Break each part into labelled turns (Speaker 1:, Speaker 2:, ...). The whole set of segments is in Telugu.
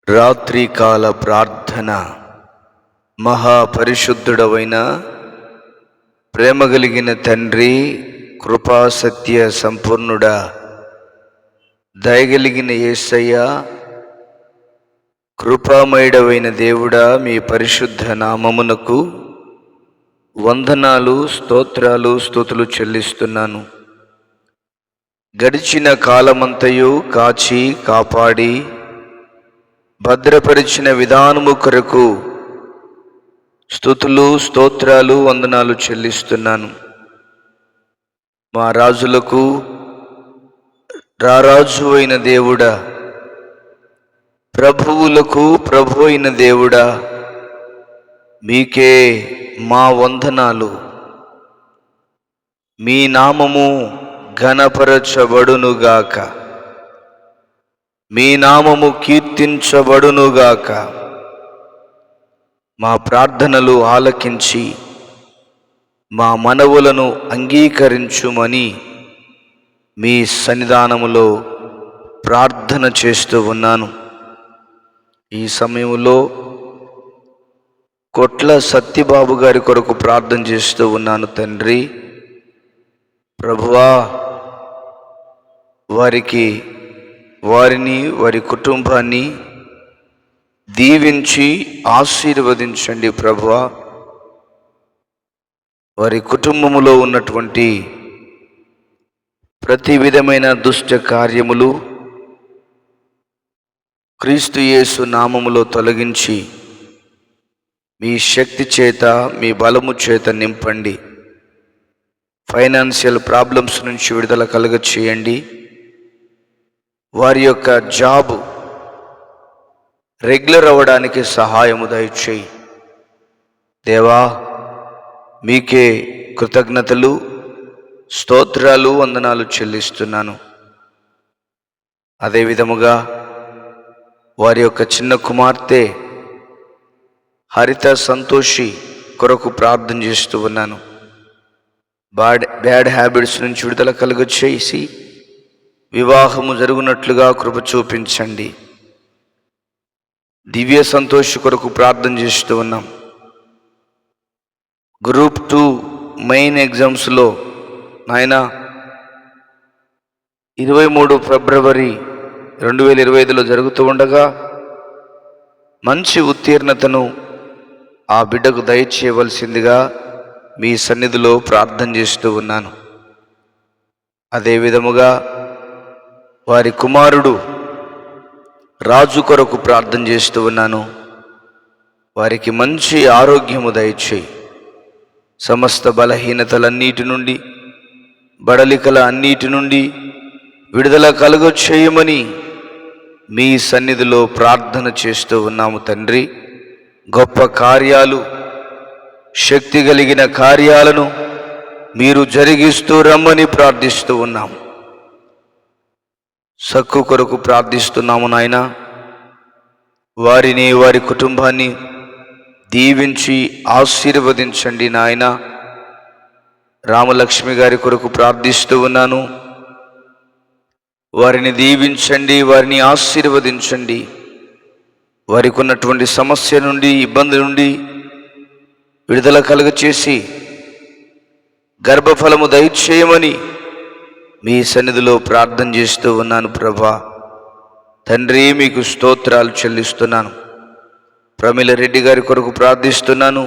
Speaker 1: రాత్రికాల ప్రార్థన. మహాపరిశుద్ధుడవైన ప్రేమ కలిగిన తండ్రి, కృపా సత్య సంపూర్ణుడా, దయగలిగిన యేసయ్య, కృపామయుడవైన దేవుడా, మీ పరిశుద్ధ నామమునకు వందనాలు, స్తోత్రాలు, స్తుతులు చెల్లిస్తున్నాను. గడిచిన కాలమంతయు కాచి కాపాడి భద్రపరిచిన విధానము కొరకు స్తుతులు, స్తోత్రాలు, వందనాలు చెల్లిస్తున్నాను. మా రాజులకు రారాజు అయిన దేవుడా, ప్రభువులకు ప్రభు అయిన దేవుడా, మీకే మా వందనాలు. మీ నామము ఘనపరచబడునుగాక, మీ నామము కీర్తించబడునుగాక. మా ప్రార్థనలు ఆలకించి మా మనవులను అంగీకరించుమని మీ సన్నిధానములో ప్రార్థన చేస్తూ ఉన్నాను. ఈ సమయంలో కొట్ల సత్యబాబు గారి కొరకు ప్రార్థన చేస్తూ ఉన్నాను. తండ్రి, ప్రభువా, వారిని వారి కుటుంబాన్ని దీవించి ఆశీర్వదించండి. ప్రభువా, వారి కుటుంబములో ఉన్నటువంటి ప్రతి విధమైన దుష్ట కార్యములు క్రీస్తు యేసు నామములో తొలగించి మీ శక్తి చేత, మీ బలము చేత నింపండి. ఫైనాన్షియల్ ప్రాబ్లమ్స్ నుంచి విడుదల కలుగ చేయండి. వారి యొక్క జాబు రెగ్యులర్ అవ్వడానికి సహాయము దయచేయి. దేవా, మీకే కృతజ్ఞతలు, స్తోత్రాలు, వందనాలు చెల్లిస్తున్నాను. అదేవిధముగా వారి యొక్క చిన్న కుమార్తె హరిత సంతోషి కొరకు ప్రార్థన చేస్తూ ఉన్నాను. బ్యాడ్ హ్యాబిట్స్ నుంచి విడుదల కలుగ చేసి వివాహము జరుగునట్లుగా కృప చూపించండి. దివ్య సంతోష్ కొరకు ప్రార్థన చేస్తూ ఉన్నాం. గ్రూప్ 2 మెయిన్ ఎగ్జామ్స్లో నాయన 23 ఫిబ్రవరి 2025లో జరుగుతూ ఉండగా మంచి ఉత్తీర్ణతను ఆ బిడ్డకు దయచేయవలసిందిగా మీ సన్నిధిలో ప్రార్థన చేస్తూ ఉన్నాను. అదేవిధముగా వారి కుమారుడు రాజు కొరకు ప్రార్థన చేస్తూ ఉన్నాను. వారికి మంచి ఆరోగ్యము దయచేయి. సమస్త బలహీనతలన్నిటి నుండి, బడలికల అన్నిటి నుండి విడుదల కలుగ చేయమని మీ సన్నిధిలో ప్రార్థన చేస్తూ ఉన్నాము. తండ్రి, గొప్ప కార్యాలు, శక్తి కలిగిన కార్యాలను మీరు జరిగిస్తూ రమ్మని ప్రార్థిస్తూ ఉన్నాము. సక్కు కొరకు ప్రార్థిస్తున్నాము నాయన. వారిని, వారి కుటుంబాన్ని దీవించి ఆశీర్వదించండి నాయన. రామలక్ష్మి గారి కొరకు ప్రార్థిస్తూ ఉన్నాను. వారిని దీవించండి, వారిని ఆశీర్వదించండి. వారికి ఉన్నటువంటి సమస్య నుండి, ఇబ్బంది నుండి విడుదల కలుగ చేసి గర్భఫలము దయచేయమని మీ సన్నిధిలో ప్రార్థన చేస్తూ ఉన్నాను. ప్రభా తండ్రి, మీకు స్తోత్రాలు చెల్లిస్తున్నాను. ప్రమిళ రెడ్డి గారి కొరకు ప్రార్థిస్తున్నాను.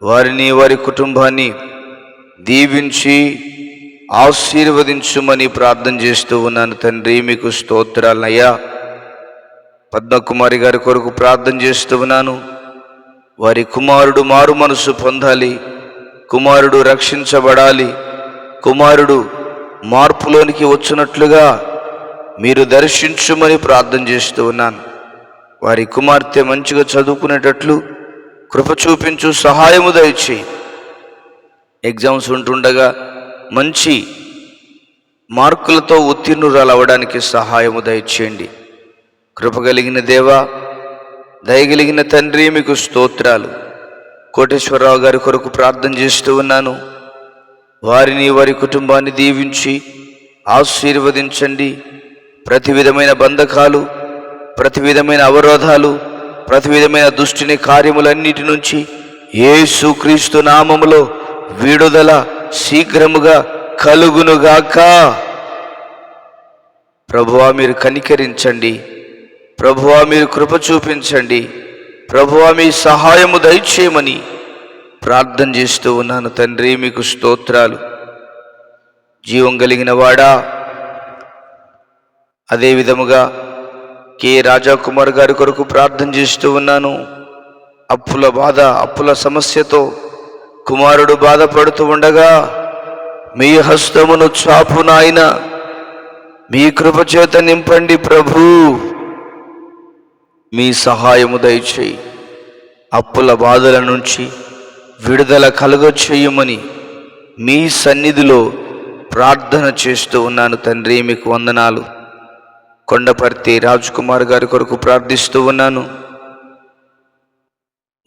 Speaker 1: వారిని, వారి కుటుంబాన్ని దీవించి ఆశీర్వదించుమని ప్రార్థన చేస్తూ ఉన్నాను. తండ్రి, మీకు స్తోత్రాలయ్యా. పద్మకుమారి గారి కొరకు ప్రార్థన చేస్తూ ఉన్నాను. వారి కుమారుడు మారు మనసు పొందాలి, కుమారుడు రక్షించబడాలి, కుమారుడు మార్పులోనికి వచ్చినట్లుగా మీరు దర్శించుమని ప్రార్థన చేస్తూ ఉన్నాను. వారి కుమార్తె మంచిగా చదువుకునేటట్లు కృప చూపించు, సహాయము దయచేయి. ఎగ్జామ్స్ ఉంటుండగా మంచి మార్కులతో ఉత్తీర్ణురాలు అవ్వడానికి సహాయము దయచేయండి. కృప కలిగిన దేవా, దయగలిగిన తండ్రి, మీకు స్తోత్రాలు. కోటేశ్వరరావు గారి కొరకు ప్రార్థన చేస్తూ ఉన్నాను. వారిని, వారి కుటుంబాన్ని దీవించి ఆశీర్వదించండి. ప్రతి విధమైన బంధకాలు, ప్రతి విధమైన అవరోధాలు, ప్రతి విధమైన దుష్టిని కార్యములన్నిటి నుంచి యేసుక్రీస్తు నామములో విడుదల శీఘ్రముగా కలుగునుగాక. ప్రభువా మీరు కనికరించండి, ప్రభువా మీరు కృప చూపించండి, ప్రభువా మీ సహాయము దయచేయమని ప్రార్థన చేస్తూ ఉన్నాను తండ్రి. మీకు స్తోత్రాలు. జీవం కలిగిన వాడా, అదే విధముగా కె రాజాకుమార్ గారి కొరకు ప్రార్థన చేస్తూ ఉన్నాను. అప్పుల బాధ, అప్పుల సమస్యతో కుమారుడు బాధపడుతూ ఉండగా మీ హస్తమును చాపు నాయన, మీ కృప చేత నింపండి ప్రభు. మీ సహాయము దయచేయి. అప్పుల బాధల నుంచి విడుదల కలుగచేయమని మీ సన్నిధిలో ప్రార్థన చేస్తూ ఉన్నాను తండ్రి. మీకు వందనాలు. కొండపర్తి రాజ్కుమార్ గారి కొరకు ప్రార్థిస్తూ ఉన్నాను.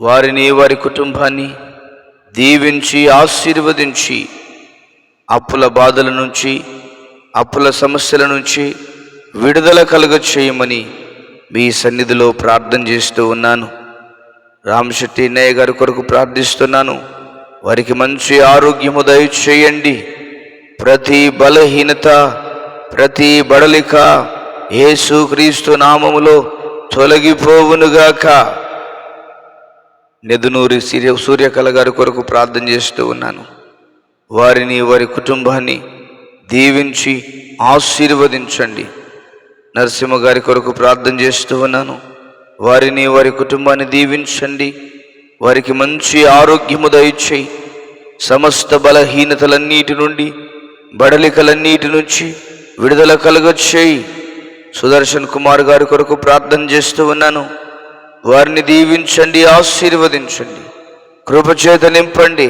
Speaker 1: వారిని, వారి కుటుంబాన్ని దీవించి ఆశీర్వదించి అప్పుల బాధల నుంచి, అప్పుల సమస్యల నుంచి విడుదల కలుగచేయమని మీ సన్నిధిలో ప్రార్థన చేస్తూ ఉన్నాను. రామశెట్టి అన్నయ్య గారి కొరకు ప్రార్థిస్తున్నాను. వారికి మంచి ఆరోగ్యము దయచేయండి. ప్రతి బలహీనత, ప్రతి బడలిక యేసుక్రీస్తు నామములో తొలగిపోవునుగాక. నెదునూరి సూర్యకళ గారి కొరకు ప్రార్థన చేస్తూ ఉన్నాను. వారిని, వారి కుటుంబాన్ని దీవించి ఆశీర్వదించండి. నరసింహ గారి కొరకు ప్రార్థన చేస్తూ ఉన్నాను. వారిని, వారి కుటుంబాన్ని దీవించండి. వారికి మంచి ఆరోగ్యము దయచేయి. సమస్త బలహీనతలన్నిటి నుండి, బడలికలన్నిటి నుంచి విడుదల కలుగచేయి. సుదర్శన్ కుమార్ గారి కొరకు ప్రార్థన చేస్తూ ఉన్నాను. వారిని దీవించండి, ఆశీర్వదించండి, కృపచేత నింపండి.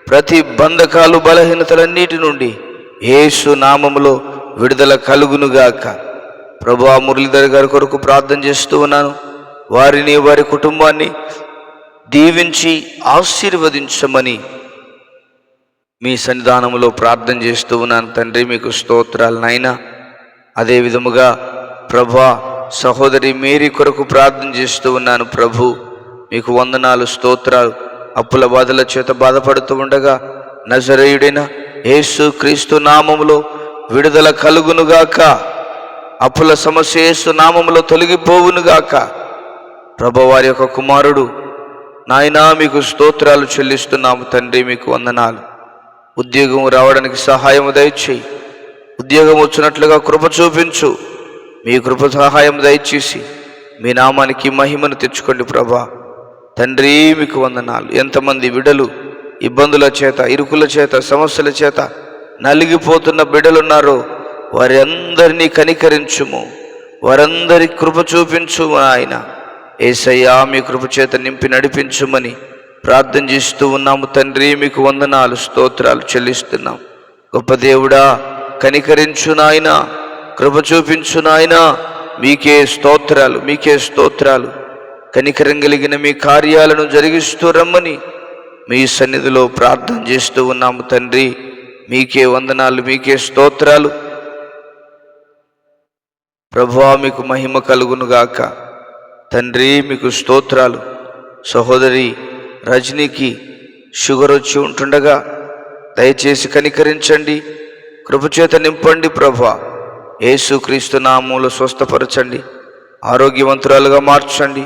Speaker 1: ప్రతి బంధకాలు, బలహీనతలన్నిటి నుండి యేసు నామములో విడుదల కలుగునుగాక. ప్రభువా మురళీధర్ గారి కొరకు ప్రార్థన చేస్తూ ఉన్నాను. వారిని, వారి కుటుంబాన్ని దీవించి ఆశీర్వదించమని మీ సన్నిధానంలో ప్రార్థన చేస్తూ ఉన్నాను తండ్రి. మీకు స్తోత్రాలు నాయనా. అదే విధముగా ప్రభువా సహోదరి మేరీ కొరకు ప్రార్థన చేస్తూ ఉన్నాను. ప్రభు మీకు వందనాలు, స్తోత్రాలు. అప్పుల బాధల చేత బాధపడుతూ ఉండగా నజరేయుడైన యేసు క్రీస్తు నామములో విడుదల కలుగునుగాక. అప్పుల సమస్య యేసు నామములో తొలగిపోవునుగాక. ప్రభు వారి యొక్క కుమారుడు నాయనా మీకు స్తోత్రాలు చెల్లిస్తున్నాము తండ్రి. మీకు వందనాలు. ఉద్యోగం రావడానికి సహాయము దయచేయి. ఉద్యోగం వచ్చినట్లుగా కృప చూపించు. మీ కృప సహాయం దయచేసి మీ నామానికి మహిమను తెచ్చుకోండి ప్రభా. తండ్రి మీకు వందనాలు. ఎంతమంది బిడ్డలు ఇబ్బందుల చేత, ఇరుకుల చేత, సమస్యల చేత నలిగిపోతున్న బిడ్డలున్నారో వారి అందరినీ కనికరించుము. వారందరి కృప చూపించు ఆయన. యేసయ్యా మీ కృప చేత నింపి నడిపించుమని ప్రార్థన చేస్తూ ఉన్నాము తండ్రి. మీకు వందనాలు, స్తోత్రాలు చెల్లిస్తున్నాం. గొప్ప దేవుడా కనికరించు నాయన, కృప చూపించు నాయన. మీకే స్తోత్రాలు, మీకే స్తోత్రాలు. కనికరం కలిగిన మీ కార్యాలను జరిగిస్తూ రమ్మని మీ సన్నిధిలో ప్రార్థన చేస్తూ ఉన్నాము తండ్రి. మీకే వందనాలు, మీకే స్తోత్రాలు. ప్రభువా మీకు మహిమ కలుగునుగాక. తండ్రి మీకు స్తోత్రాలు. సహోదరి రజనీకి షుగర్ వచ్చి ఉంటుండగా దయచేసి కనికరించండి, కృపచేత నింపండి ప్రభువా. యేసుక్రీస్తు నామములో స్వస్థపరచండి, ఆరోగ్యవంతురాలుగా మార్చండి.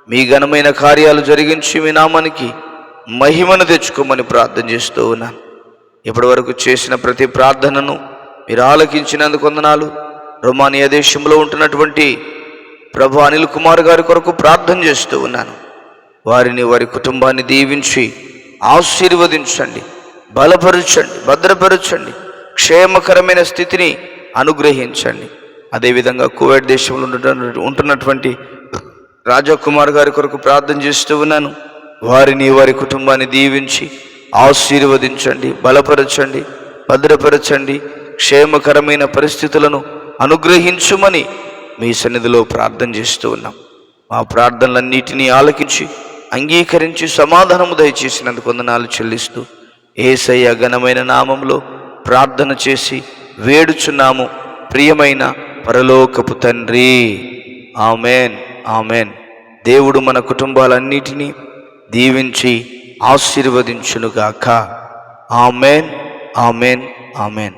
Speaker 1: మీ ఘనమైన కార్యాలు జరిగించి మీ నామానికి మహిమను తెచ్చుకోమని ప్రార్థన చేస్తూ ఉన్నాను. ఇప్పటి వరకు చేసిన ప్రతి ప్రార్థనను మీరు ఆలకించినందుకు వందనాలు. రొమానియా దేశంలో ఉంటున్నటువంటి ప్రభు అనిల్ కుమార్ గారి కొరకు ప్రార్థన చేస్తూ ఉన్నాను. వారిని, వారి కుటుంబాన్ని దీవించి ఆశీర్వదించండి, బలపరచండి, భద్రపరచండి, క్షేమకరమైన స్థితిని అనుగ్రహించండి. అదేవిధంగా కువైట్ దేశంలో ఉంటున్నటువంటి రాజాకుమార్ గారి కొరకు ప్రార్థన చేస్తూ ఉన్నాను. వారిని, వారి కుటుంబాన్ని దీవించి ఆశీర్వదించండి, బలపరచండి, భద్రపరచండి, క్షేమకరమైన పరిస్థితులను అనుగ్రహించుమని మీ సన్నిధిలో ప్రార్థన చేస్తూ ఉన్నాం. మా ప్రార్థనలన్నిటినీ ఆలకించి అంగీకరించి సమాధానము దయచేసినందుకు వందనాలు చెల్లిస్తూ యేసయ్య ఘనమైన నామంలో ప్రార్థన చేసి వేడుచున్నాము ప్రియమైన పరలోకపు తండ్రి. ఆమెన్. ఆమెన్. దేవుడు మన కుటుంబాలన్నిటినీ దీవించి ఆశీర్వదించునుగాక. ఆమెన్. ఆమెన్. ఆమెన్.